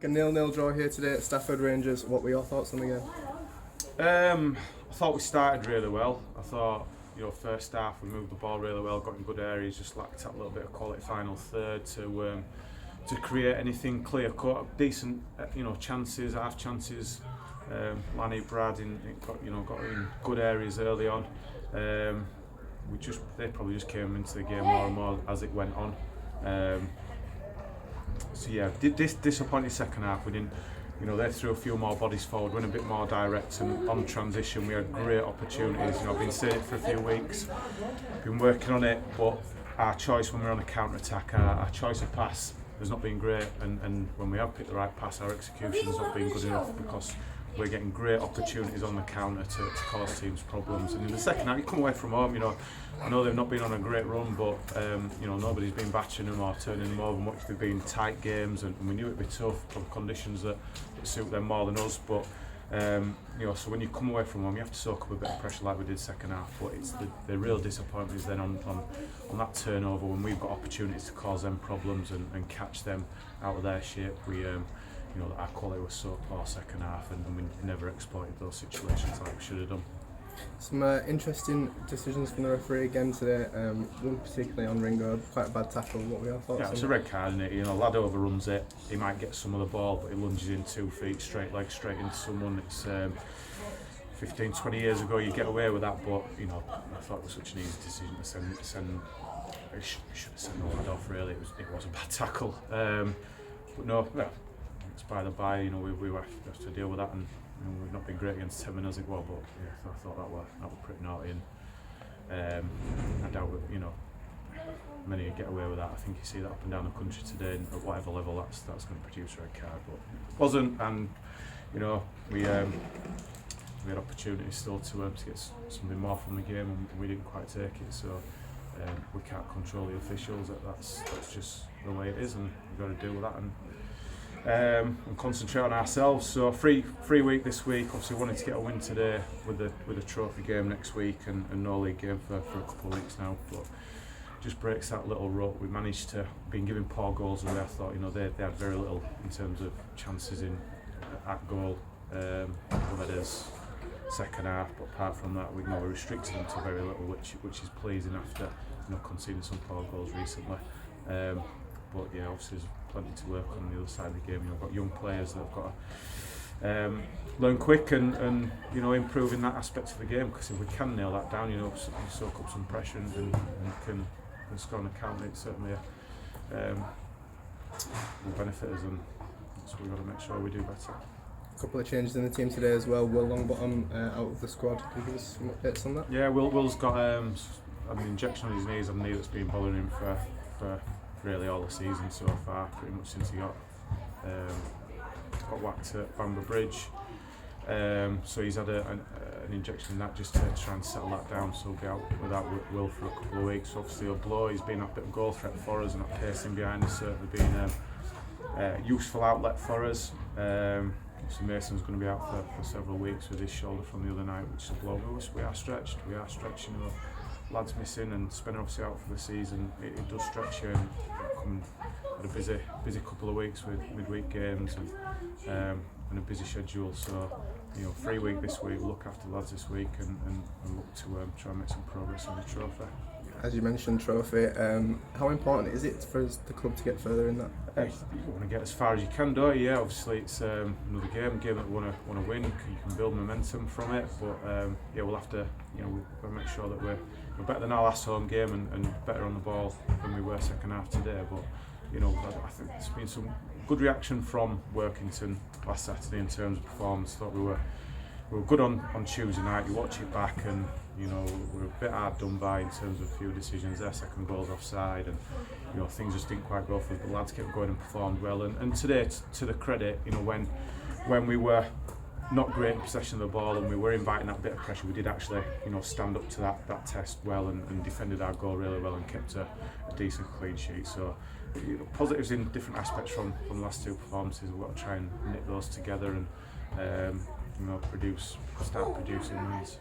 A 0-0 draw here today at Stafford Rangers. What were your thoughts on the game? I thought we started really well. I thought, first half we moved the ball really well, got in good areas, just lacked a little bit of quality final third to create anything clear cut. Decent, chances, half chances. Lanny, Brad, got in good areas early on. They probably just came into the game more and more as it went on. Disappointing second half. We didn't, they threw a few more bodies forward, went a bit more direct, and on transition we had great opportunities. I've been saying it for a few weeks, been working on it, but our choice when we're on a counter attack, our choice of pass has not been great, and when we have picked the right pass, our execution has not been good enough because we're getting great opportunities on the counter to cause teams problems. And in the second half, you come away from home, I know they've not been on a great run, but nobody's been batching them or turning them over much. They've been tight games, and we knew it'd be tough from conditions that suit them more than us. But so when you come away from home, you have to soak up a bit of pressure like we did second half. But it's the real disappointment is then on that turnover when we've got opportunities to cause them problems and catch them out of their shape. Our quality was so poor second half, and we never exploited those situations like we should have done. Some interesting decisions from the referee again today. One particularly on Ringo, quite a bad tackle. What were your thoughts? Yeah, it's a red card, isn't it? Lad overruns it. He might get some of the ball, but he lunges in 2 feet, straight leg, straight into someone. It's 15, 20 years ago you get away with that, but I thought it was such an easy decision to send. He should have sent the lad off. Really, it was a bad tackle. But no, it's by the by. We have to deal with that, and we've not been great against 10 men as it was, but I thought that were pretty naughty, and I doubt many would get away with that. I think you see that up and down the country today, and at whatever level that's going to produce a red card, but it wasn't. And we had opportunities still to get something more from the game, and we didn't quite take it. So we can't control the officials. That's just the way it is, and we've got to deal with that and concentrate on ourselves. So free week this week. Obviously wanted to get a win today with a trophy game next week and no league game for a couple of weeks now, but just breaks that little rut. We managed to been giving poor goals away. I thought they had very little in terms of chances at goal. That is second half, but apart from that we restricted them to very little, which is pleasing after conceding some poor goals recently. But obviously there's plenty to work on the other side of the game. We've got young players that have got to learn quick and improve in that aspect of the game, because if we can nail that down, soak up some pressure and can score on the counter, it certainly will benefit us, and so we've got to make sure we do better. A couple of changes in the team today as well. Will Longbottom out of the squad. Can you give us some updates on that? Yeah, Will's got an injection on his knees, a knee that's been bothering him for really all the season so far, pretty much since he got whacked at Bamber Bridge. So he's had an injection in that just to try and settle that down, so he'll be out without Will for a couple of weeks. Obviously he'll blow, he's been a bit of goal threat for us, and that pacing behind has certainly been a useful outlet for us. So Mason's going to be out for several weeks with his shoulder from the other night, which is a blow. We are stretched. Lads missing, and Spinner obviously out for the season. It does stretch you, and coming at a busy couple of weeks with midweek games and a busy schedule. So free week this week, we'll look after the lads this week and look to try and make some progress on the trophy. As you mentioned, trophy. How important is it for the club to get further in that? You want to get as far as you can, don't you? Yeah, obviously it's another game that we want to win. You can build momentum from it, but we'll have to we'll make sure that we're better than our last home game and better on the ball than we were second half today. But I think there's been some good reaction from Workington last Saturday in terms of performance. Thought we were good on Tuesday night. You watch it back, and we're a bit hard done by in terms of a few decisions. Their second goal's offside, and things just didn't quite go for us. The lads kept going and performed well. And today, to the credit, when we were not great in possession of the ball and we were inviting that bit of pressure, we did actually stand up to that test well and defended our goal really well and kept a decent clean sheet. So positives in different aspects from the last two performances. We've got to try and knit those together and start producing wins.